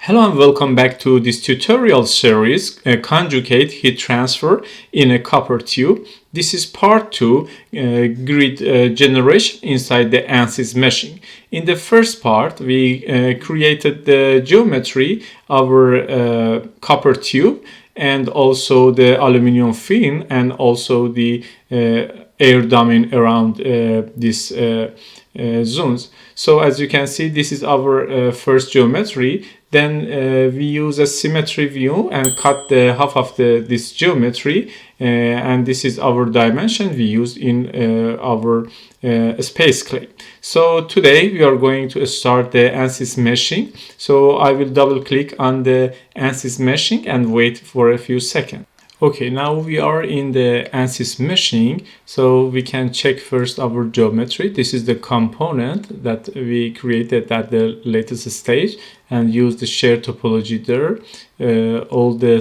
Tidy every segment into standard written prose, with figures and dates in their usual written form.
Hello and welcome back to this tutorial series, Conjugate Heat Transfer in a Copper Tube. This is part 2, grid generation inside the ANSYS Meshing. In the first part, we created the geometry of our copper tube and also the aluminum fin and also the air domain around these zones. So as you can see, this is our first geometry. Then we use a symmetry view and cut the half of this geometry, and this is our dimension we use in our SpaceClaim. So today we are going to start the ANSYS Meshing. So I will double click on the ANSYS Meshing and wait for a few seconds. Okay, now we are in the ANSYS Meshing, so we can check first our geometry. This is the component that we created at the latest stage and use the share topology there. All the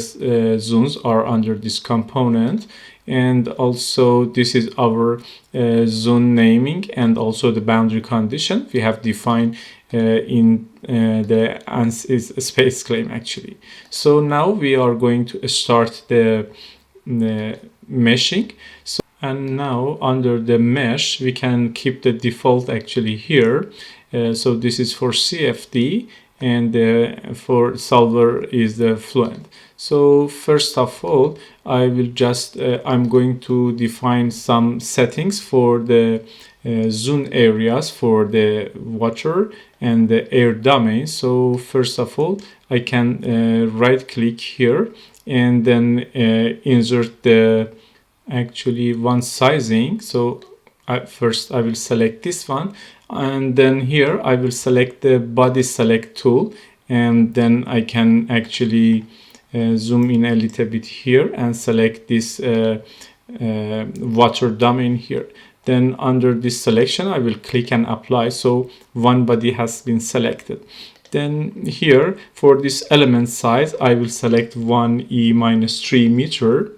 zones are under this component, and also this is our zone naming and also the boundary condition we have defined in the ANSYS SpaceClaim actually. So now we are going to start the meshing. And now under the mesh we can keep the default actually here. So this is for CFD and for solver is the Fluent. So first of all, I will just I'm going to define some settings for the zone areas for the water and the air domain. So first of all, I can right click here and then insert the actually one sizing. So first I will select this one, and then here I will select the body select tool, and then I can actually zoom in a little bit here and select this water domain here. Then under this selection I will click and apply, so one body has been selected. Then here for this element size I will select 1e-3 meter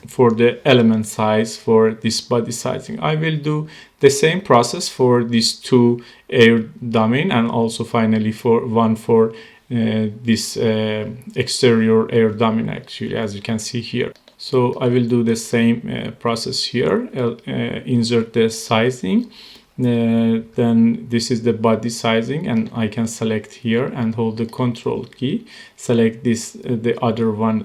for the element size for this body sizing. I will do the same process for these two air domain and also finally for one for this exterior air domain actually, as you can see here. So I will do the same process here, insert the sizing, then this is the body sizing, and I can select here and hold the control key, select this the other one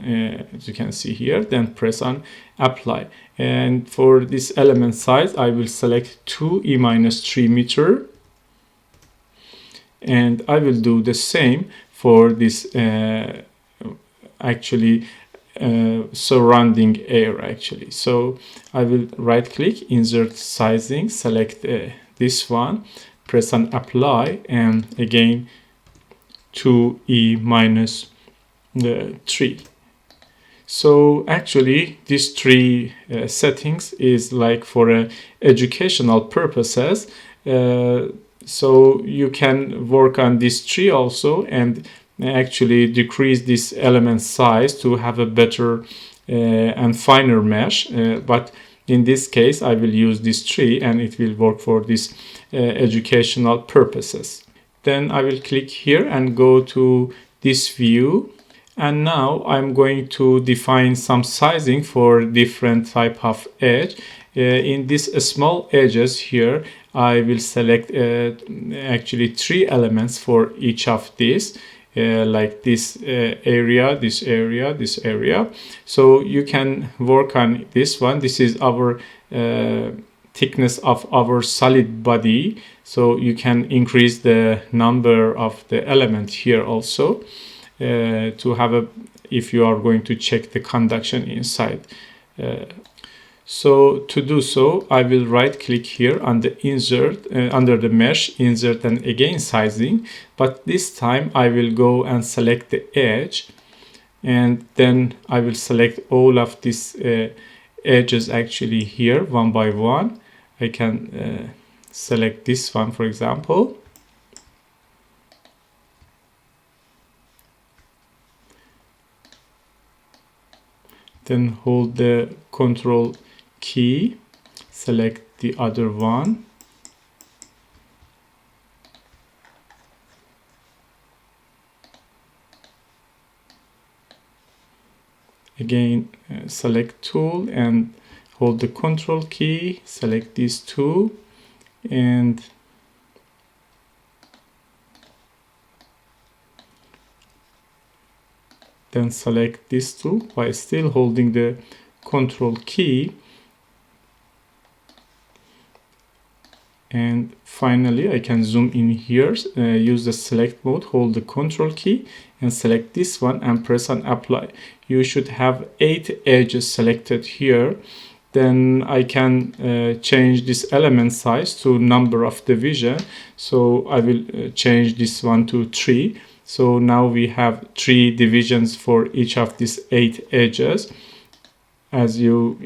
as you can see here, then press on apply. And for this element size I will select 2e-3 meter, and I will do the same for this actually surrounding air actually. So I will right click, insert sizing, select this one, press on apply, and again 2e-3. So actually these three settings is like for educational purposes. So you can work on this tree also and actually decrease this element size to have a better and finer mesh, but in this case I will use this tree and it will work for this educational purposes. Then I will click here and go to this view, and now I'm going to define some sizing for different type of edge. In this small edges here I will select actually 3 elements for each of these, like this area, this area, this area. So you can work on this one. This is our thickness of our solid body, so you can increase the number of the element here also to have a, if you are going to check the conduction inside. So to do so, I will right click here on the insert, under the mesh, insert and again sizing, but this time I will go and select the edge, and then I will select all of these edges actually here one by one. I can select this one for example. Then hold the control key, select the other one, again select tool and hold the control key, select these two, and then select this tool by still holding the control key. And finally I can zoom in here, use the select mode, hold the control key and select this one and press on apply. You should have 8 edges selected here. Then I can change this element size to number of division. So I will change this one to 3. So now we have 3 divisions for each of these 8 edges. As you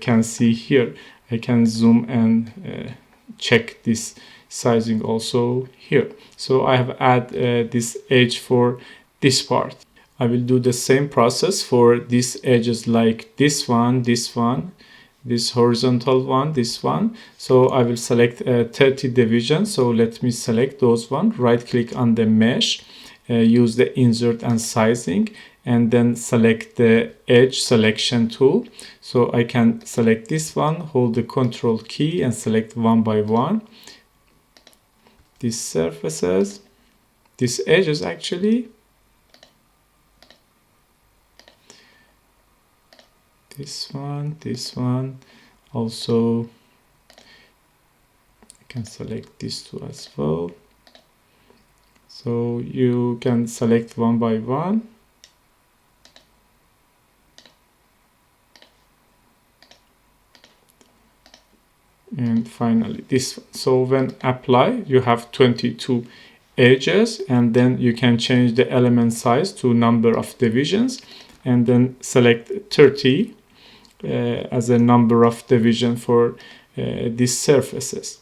can see here, I can zoom and check this sizing also here. So I have added this edge for this part. I will do the same process for these edges, like this one, this horizontal one, this one. So I will select 30 divisions. So let me select those one, right click on the mesh, use the insert and sizing, and then select the edge selection tool. So I can select this one, hold the control key and select one by one these surfaces, these edges actually. This one, also I can select these two as well. So you can select one by one. And finally this one. So when apply, you have 22 edges, and then you can change the element size to number of divisions, and then select 30 as a number of division for these surfaces.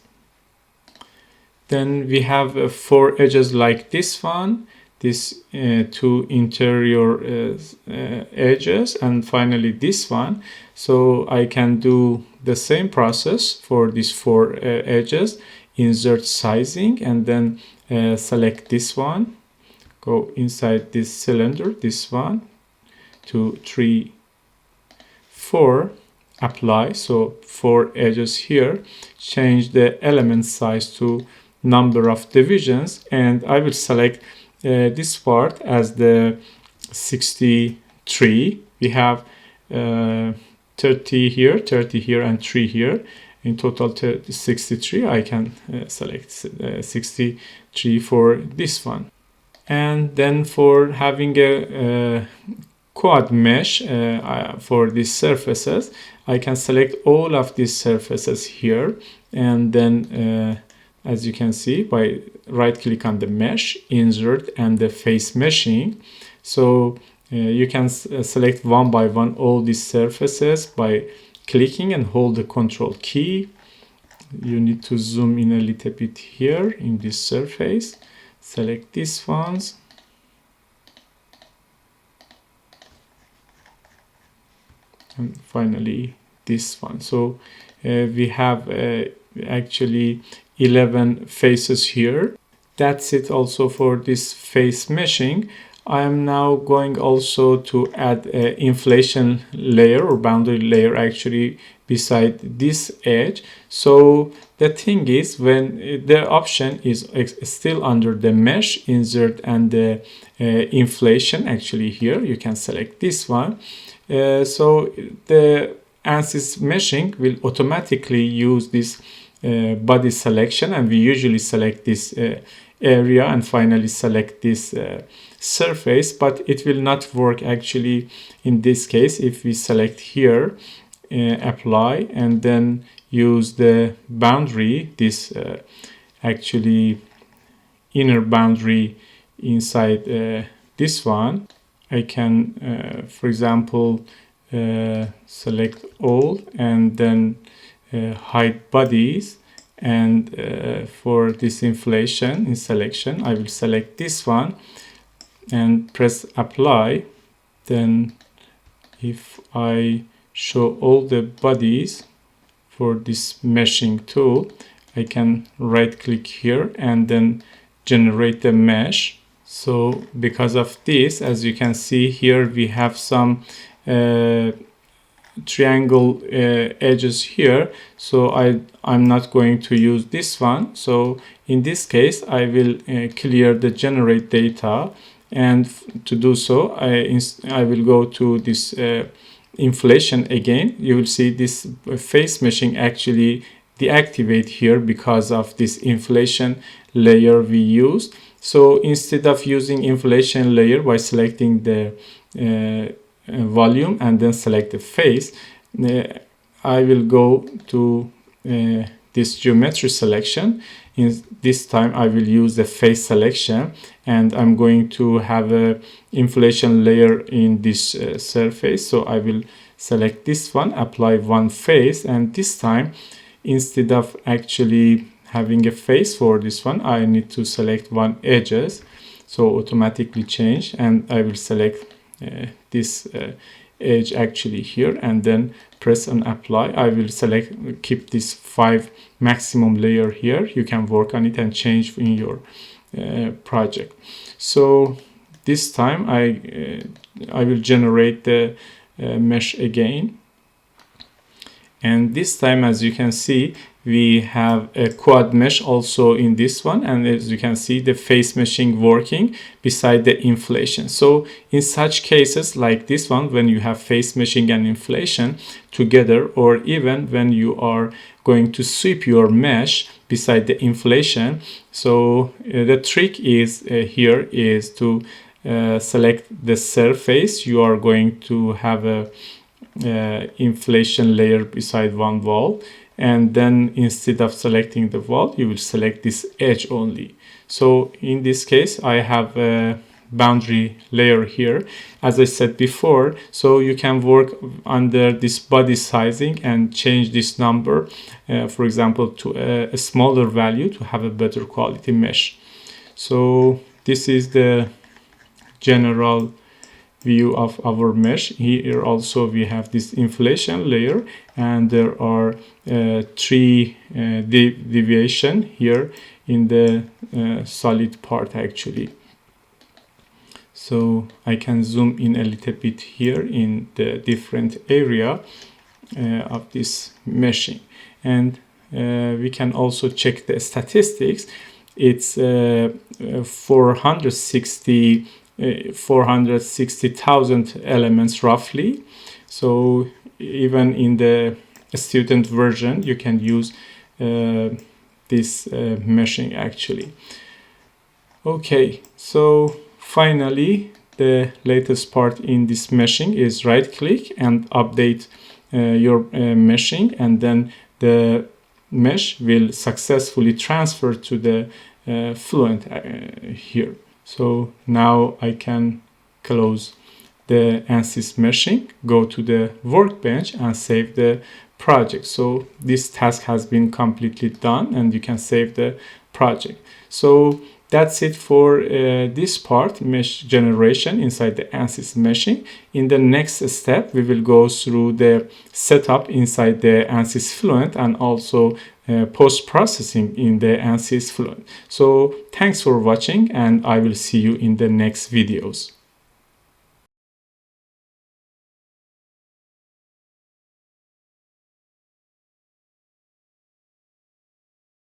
Then we have 4 edges like this one, these 2 interior edges, and finally this one. So I can do the same process for these 4 edges, insert sizing, and then select this one, go inside this cylinder, this one, 2, 3, 4, apply. So 4 edges here, change the element size to number of divisions, and I will select this part as the 63. We have 30 here, and 3 here. In total 63. I can select 63 for this one. And then for having a quad mesh for these surfaces, I can select all of these surfaces here, and then as you can see, by right click on the mesh, insert, and the face meshing. So you can select one by one all these surfaces by clicking and hold the control key. You need to zoom in a little bit here in this surface. Select these ones. And finally this one. So we have actually 11 faces here. That's it also for this face meshing. I am now going also to add an inflation layer or boundary layer actually beside this edge. So the thing is, when the option is still under the mesh, insert, and the inflation, actually here you can select this one. So the ANSYS meshing will automatically use this body selection, and we usually select this area and finally select this surface, but it will not work actually in this case if we select here, apply, and then use the boundary, this actually inner boundary inside this one. I can for example select all and then hide bodies, and for this inflation in selection I will select this one and press apply. Then if I show all the bodies for this meshing tool, I can right click here and then generate the mesh. So because of this, as you can see here, we have some triangle edges here, so I'm not going to use this one. So in this case I will clear the generate data, and to do so I will go to this inflation again. You will see this face meshing actually deactivate here because of this inflation layer we used. So instead of using inflation layer by selecting the volume and then select the face, I will go to this geometry selection. In this time I will use the face selection, and I'm going to have a inflation layer in this surface. So I will select this one, apply one face, and this time instead of actually having a face for this one, I need to select one edges. So automatically change, and I will select this edge actually here, and then press and apply. I will select, keep this 5 maximum layer here. You can work on it and change in your project. So this time I will generate the mesh again, and this time, as you can see, we have a quad mesh also in this one, and as you can see, the face meshing working beside the inflation. So in such cases like this one, when you have face meshing and inflation together, or even when you are going to sweep your mesh beside the inflation, so the trick is here is to select the surface. You are going to have a inflation layer beside one wall, and then instead of selecting the wall, you will select this edge only. So in this case I have a boundary layer here, as I said before. So you can work under this body sizing and change this number, for example, to a smaller value to have a better quality mesh. So this is the general view of our mesh. Here also we have this inflation layer, and there are 3 deviation here in the solid part actually. So I can zoom in a little bit here in the different area of this meshing, and we can also check the statistics. It's 460,000 elements roughly. So even in the student version you can use this meshing actually. Okay, so finally the latest part in this meshing is right click and update your meshing, and then the mesh will successfully transfer to the Fluent here. So now I can close the ANSYS Meshing, go to the workbench and save the project. So this task has been completely done, and you can save the project. So that's it for this part, mesh generation inside the ANSYS Meshing. In the next step, we will go through the setup inside the ANSYS Fluent and also post-processing in the ANSYS Fluent. So thanks for watching, and I will see you in the next videos.